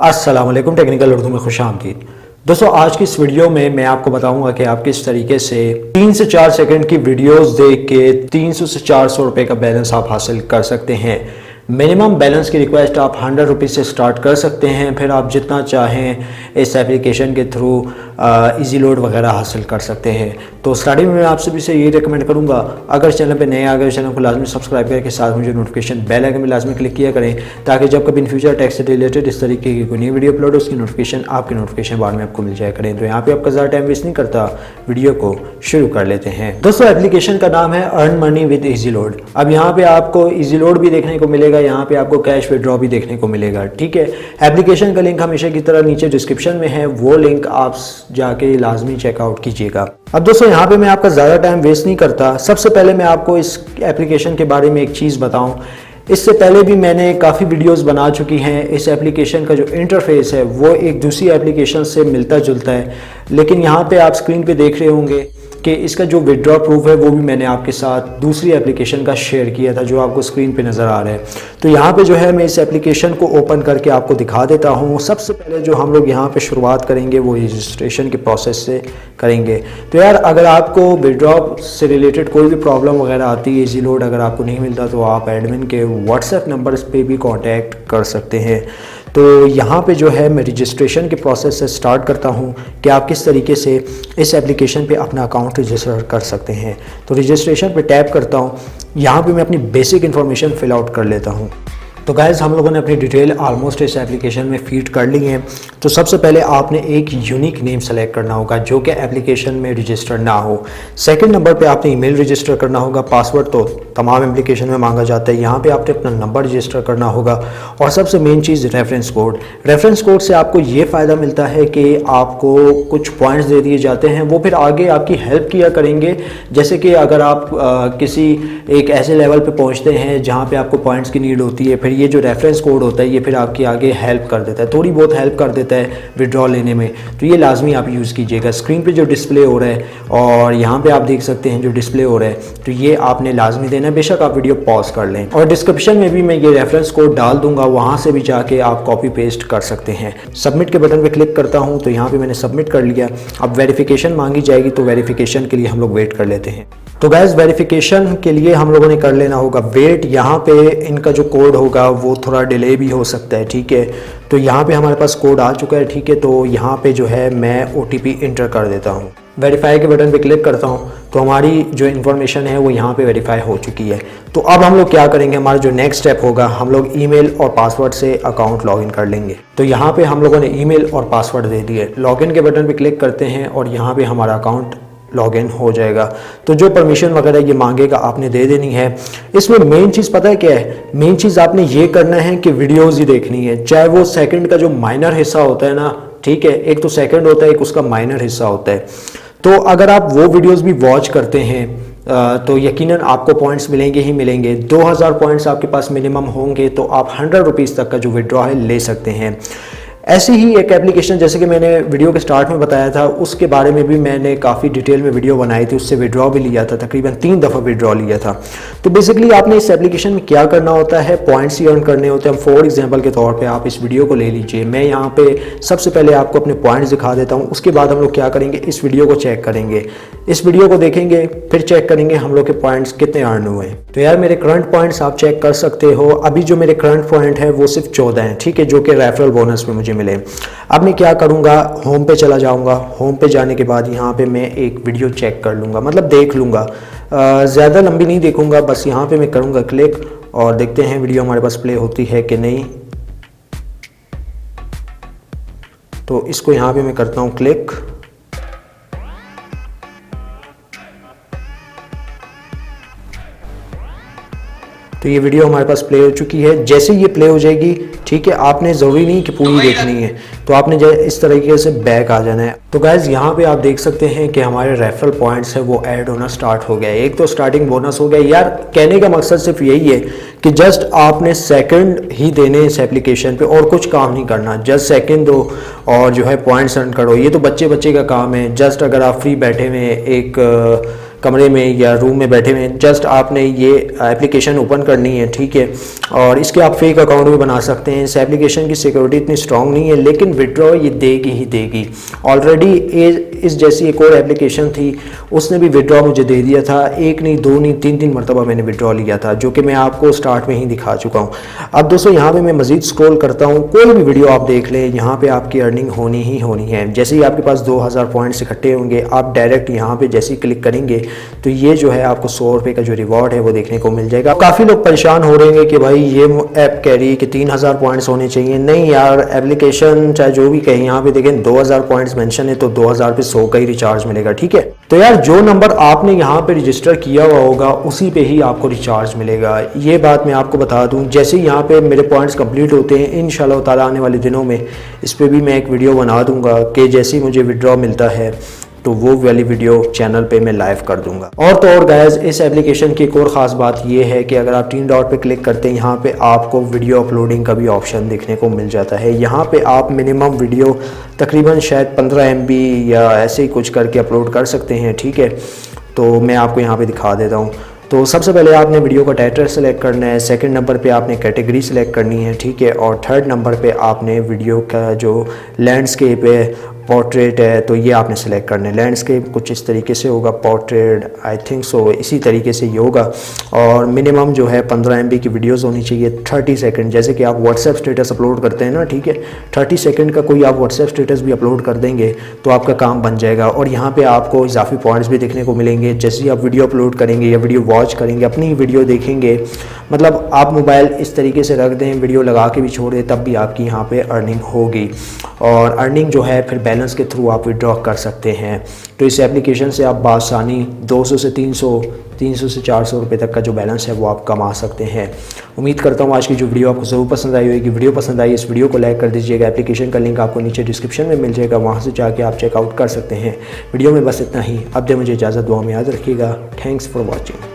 अस्सलाम वालेकुम, टेक्निकल उर्दू में खुशामदीद। दोस्तों, आज की इस वीडियो में मैं आपको बताऊंगा कि आप किस तरीके से 3 से 4 सेकंड की वीडियोस देख के 300 से 400 रुपए का बैलेंस आप हासिल कर सकते हैं। मिनिमम बैलेंस की रिक्वेस्ट आप 100 रुपीज़ से स्टार्ट कर सकते हैं, फिर आप जितना चाहें इस एप्लीकेशन के थ्रू इजी लोड वगैरह हासिल कर सकते हैं। तो स्टार्टिंग में मैं आप सभी से यही रिकमेंड करूंगा, अगर चैनल पे नए आ गए चैनल को लाजमी सब्सक्राइब करके साथ मुझे नोटिफिकेशन बेल आइकन में लाजमी क्लिक किया करें, ताकि जब कभी इन फ्यूचर टैक्स से रिलेटेड इस तरीके की कोई नई वीडियो अपलोड हो उसकी नोटिफिकेशन आपके नोटिफिकेशन बार में आपको मिल जाया करें। तो यहाँ पे आपका ज़्यादा टाइम वेस्ट नहीं करता, वीडियो को शुरू कर लेते हैं। दोस्तों, एप्लीकेशन का नाम है earn money with easy load. अब यहाँ पे आपको इजी लोड भी देखने को मिलेगा, यहाँ पे आपको कैश विड्रॉ भी देखने को मिलेगा। ठीक है, एप्लीकेशन का लिंक हमेशा की तरह नीचे डिस्क्रिप्शन में है, वो लिंक आप जाके लाजमी चेकआउट कीजिएगा। अब दोस्तों, यहाँ पे मैं आपका ज़्यादा टाइम वेस्ट नहीं करता, सबसे पहले मैं आपको इस एप्लीकेशन के बारे में एक चीज़ बताऊं। इससे पहले भी मैंने काफ़ी वीडियोस बना चुकी हैं। इस एप्लीकेशन का जो इंटरफेस है वो एक दूसरी एप्लीकेशन से मिलता जुलता है, लेकिन यहाँ पे आप स्क्रीन पे देख रहे होंगे कि इसका जो विड्रॉ प्रूफ है वो भी मैंने आपके साथ दूसरी एप्लीकेशन का शेयर किया था, जो आपको स्क्रीन पे नज़र आ रहा है। तो यहाँ पे जो है मैं इस एप्लीकेशन को ओपन करके आपको दिखा देता हूँ। सबसे पहले जो हम लोग यहाँ पे शुरुआत करेंगे वो रजिस्ट्रेशन के प्रोसेस से करेंगे। तो यार, अगर आपको विड्रॉ से रिलेटेड कोई भी प्रॉब्लम वगैरह आती है, इजी लोड अगर आपको नहीं मिलता, तो आप एडमिन के व्हाट्सएप नंबर पे भी कॉन्टैक्ट कर सकते हैं। तो यहाँ पे जो है मैं रजिस्ट्रेशन के प्रोसेस से स्टार्ट करता हूँ कि आप किस तरीके से इस एप्लीकेशन पे अपना अकाउंट रजिस्टर कर सकते हैं। तो रजिस्ट्रेशन पे टैप करता हूँ, यहाँ पे मैं अपनी बेसिक इन्फॉर्मेशन फिल आउट कर लेता हूँ। तो गाइज़, हम लोगों ने अपनी डिटेल ऑलमोस्ट इस एप्लीकेशन में फीड कर ली है। तो सबसे पहले आपने एक यूनिक नेम सेलेक्ट करना होगा जो कि एप्लीकेशन में रजिस्टर ना हो। सेकंड नंबर पे आपने ईमेल रजिस्टर करना होगा। पासवर्ड तो तमाम एप्लीकेशन में मांगा जाता है, यहाँ पे आपने अपना नंबर रजिस्टर करना होगा। और सबसे मेन चीज़ रेफरेंस कोड। रेफरेंस कोड से आपको ये फ़ायदा मिलता है कि आपको कुछ पॉइंट्स दे दिए जाते हैं, वो फिर आगे आपकी हेल्प किया करेंगे। जैसे कि अगर आप किसी एक ऐसे लेवल पर पहुँचते हैं जहाँ पर आपको पॉइंट्स की नीड होती है, फिर ये जो रेफरेंस कोड होता है ये फिर आपकी आगे हेल्प कर देता है, थोड़ी बहुत हेल्प कर देता है विड्रॉ लेने में। तो ये लाजमी आप यूज़ कीजिएगा। स्क्रीन पे जो डिस्प्ले हो रहा है और यहाँ पे आप देख सकते हैं जो डिस्प्ले हो रहा है, तो ये आपने लाजमी देना है। बेशक आप वीडियो पॉज कर लें, और डिस्क्रिप्शन में भी मैं ये रेफरेंस कोड डाल दूंगा, वहाँ से भी जाके आप कॉपी पेस्ट कर सकते हैं। सबमिट के बटन पर क्लिक करता हूँ, तो यहाँ पर मैंने सबमिट कर लिया। अब वेरिफिकेशन मांगी जाएगी, तो वेरिफिकेशन के लिए हम लोग वेट कर लेते हैं। तो गैस, वेरिफिकेशन के लिए हम लोगों ने कर लेना होगा वेट। यहाँ पे इनका जो कोड होगा वो थोड़ा डिले भी हो सकता है। ठीक है, तो यहाँ पे हमारे पास कोड आ चुका है। ठीक है, तो यहाँ पे जो है मैं OTP इंटर कर देता हूँ। वेरीफाई के बटन पे क्लिक करता हूँ, तो हमारी जो इन्फॉर्मेशन है वो यहाँ पे वेरीफाई हो चुकी है। तो अब हम लोग क्या करेंगे, हमारा जो नेक्स्ट स्टेप होगा, हम लोग ईमेल और पासवर्ड से अकाउंट लॉगिन कर लेंगे। तो यहाँ पे हम लोगों ने ईमेल और पासवर्ड दे दिए। लॉगिन के बटन पे क्लिक करते हैं और यहाँ पे हमारा अकाउंट लॉगिन हो जाएगा। तो जो परमिशन वगैरह ये मांगेगा आपने दे देनी है। इसमें मेन चीज़ पता है क्या है? मेन चीज़ आपने ये करना है कि वीडियोस ही देखनी है, चाहे वो सेकंड का जो माइनर हिस्सा होता है ना, ठीक है, एक तो सेकंड होता है, एक उसका माइनर हिस्सा होता है। तो अगर आप वो वीडियोस भी वॉच करते हैं तो यकीनन आपको पॉइंट्स मिलेंगे ही मिलेंगे। 2000 पॉइंट्स आपके पास मिनिमम होंगे, तो आप 100 रुपीज़ तक का जो विड्रॉ है ले सकते हैं। ऐसी ही एक एप्लीकेशन, जैसे कि मैंने वीडियो के स्टार्ट में बताया था, उसके बारे में भी मैंने काफ़ी डिटेल में वीडियो बनाई थी, उससे विड्रॉ भी लिया था, तकरीबन 3 दफ़ा विड्रॉ लिया था। तो बेसिकली आपने इस एप्लीकेशन में क्या करना होता है, पॉइंट्स ही अर्न करने होते हैं। फॉर एग्जांपल के तौर पे आप इस वीडियो को ले लीजिए, मैं यहाँ पे सबसे पहले आपको अपने पॉइंट्स दिखा देता हूँ। उसके बाद हम लोग क्या करेंगे, इस वीडियो को चेक करेंगे, इस वीडियो को देखेंगे, फिर चेक करेंगे हम लोग के पॉइंट्स कितने अर्न हुए। तो यार, मेरे करंट पॉइंट्स आप चेक कर सकते हो। अभी जो मेरे करंट पॉइंट है वो सिर्फ 14 हैं, ठीक है, जो कि रेफरल बोनस में मुझे मिले। अब मैं क्या करूंगा, होम पे चला जाऊंगा। होम पे जाने के बाद यहाँ पे मैं एक वीडियो चेक कर लूँगा, मतलब देख लूँगा, ज़्यादा लंबी नहीं देखूंगा। बस यहाँ पे मैं करूँगा क्लिक और देखते हैं वीडियो हमारे पास प्ले होती है कि नहीं। तो इसको यहाँ पे मैं करता हूँ क्लिक। तो ये वीडियो हमारे पास प्ले हो चुकी है। जैसे ये प्ले हो जाएगी, ठीक है, आपने ज़रूरी नहीं कि पूरी देखनी है, तो आपने इस तरीके से बैक आ जाना है। तो गाइज़, यहाँ पे आप देख सकते हैं कि हमारे रेफरल पॉइंट्स है वो ऐड होना स्टार्ट हो गया। एक तो स्टार्टिंग बोनस हो गया। यार, कहने का मकसद सिर्फ यही है कि जस्ट आपने सेकंड ही देने इस एप्लीकेशन पे, और कुछ काम नहीं करना। जस्ट सेकंड दो और जो है पॉइंट्स अर्न करो। ये तो बच्चे का काम है। जस्ट अगर आप फ्री बैठे हुए एक कमरे में या रूम में बैठे हुए, जस्ट आपने ये एप्लीकेशन ओपन करनी है, ठीक है। और इसके आप फेक अकाउंट भी बना सकते हैं। इस एप्लीकेशन की सिक्योरिटी इतनी स्ट्रांग नहीं है, लेकिन विड्रॉ ये देगी ही देगी। ऑलरेडी इस जैसी एक और एप्लीकेशन थी, उसने भी विड्रॉ मुझे दे दिया था। एक नहीं, दो नहीं, तीन मरतबा मैंने विड्रॉ लिया था, जो कि मैं आपको स्टार्ट में ही दिखा चुका हूँ। अब दोस्तों यहाँ पे मैं मजीद स्क्रॉल करता हूँ, कोई भी वीडियो आप देख लें, यहाँ पे आपकी अर्निंग होनी ही होनी है। जैसे ही आपके पास 2000 पॉइंट्स इकट्ठे होंगे, आप डायरेक्ट यहाँ पे जैसे ही क्लिक करेंगे तो ये जो है आपको 100 रुपये का जो रिवॉर्ड है वो देखने को मिल जाएगा। काफ़ी लोग परेशान हो रहे हैं कि भाई ये ऐप कह रही है कि 3000 पॉइंट्स होने चाहिए। नहीं यार, एप्लीकेशन चाहे जो भी कहे, यहाँ पे देखें 2000 पॉइंट्स मेंशन है, तो 2000 पे 100 का ही रिचार्ज मिलेगा, ठीक है। तो यार जो नंबर आपने यहाँ पे रजिस्टर किया हुआ होगा उसी पे ही आपको रिचार्ज मिलेगा। ये बात मैं आपको बता दूं। जैसे ही यहाँ पे मेरे पॉइंट्स कंप्लीट होते हैं, इंशाल्लाह ताला आने वाले दिनों में इस पे भी मैं एक वीडियो बना दूंगा कि जैसे ही मुझे विड्रॉ मिलता है तो वो वाली वीडियो चैनल पे मैं लाइव कर दूंगा। और तो और गाइस, इस एप्लीकेशन की एक और ख़ास बात ये है कि अगर आप 3 डॉट पे क्लिक करते हैं, यहाँ पे आपको वीडियो अपलोडिंग का भी ऑप्शन देखने को मिल जाता है। यहाँ पे आप मिनिमम वीडियो तकरीबन शायद 15 MB या ऐसे ही कुछ करके अपलोड कर सकते हैं, ठीक है। तो मैं आपको यहाँ पे दिखा देता हूँ। तो सबसे पहले आपने वीडियो का टाइटल सेलेक्ट करना है, सेकंड नंबर पे आपने कैटेगरी सेलेक्ट करनी है, ठीक है। और थर्ड नंबर पे आपने वीडियो का जो लैंडस्केप है, पोर्ट्रेट है, तो ये आपने सेलेक्ट करना है। लैंडस्केप कुछ इस तरीके से होगा, पोर्ट्रेट आई थिंक सो इसी तरीके से ये होगा। और मिनिमम जो है 15 MB की वीडियोस होनी चाहिए, 30 सेकंड। जैसे कि आप व्हाट्सएप स्टेटस अपलोड करते हैं ना, ठीक है, 30 सेकंड का कोई आप व्हाट्सएप स्टेटस भी अपलोड कर देंगे तो आपका काम बन जाएगा। और यहाँ पे आपको इजाफी पॉइंट्स भी देखने को मिलेंगे। जैसे ही आप वीडियो अपलोड करेंगे या वीडियो वॉच करेंगे, अपनी वीडियो देखेंगे, मतलब आप मोबाइल इस तरीके से रख दें, वीडियो लगा के भी छोड़ दें, तब भी आपकी यहाँ पे अर्निंग होगी। और अर्निंग जो है फिर बैलेंस के थ्रू आप विड्रॉ कर सकते हैं। तो इस एप्लीकेशन से आप बासानी 200 से 300 से 400 रुपये तक का जो बैलेंस है वो आप कमा सकते हैं। उम्मीद करता हूँ आज की जो वीडियो आपको ज़रूर पसंद आई होगी। वीडियो पसंद आई, इस वीडियो को लाइक कर दीजिएगा। एप्लीकेशन का लिंक आपको नीचे डिस्क्रिप्शन में मिल जाएगा, वहाँ से जाके आप चेकआउट कर सकते हैं। वीडियो में बस इतना ही। अब दे मुझे इजाज़त, दुआ में याद रखिएगा। Thanks for watching.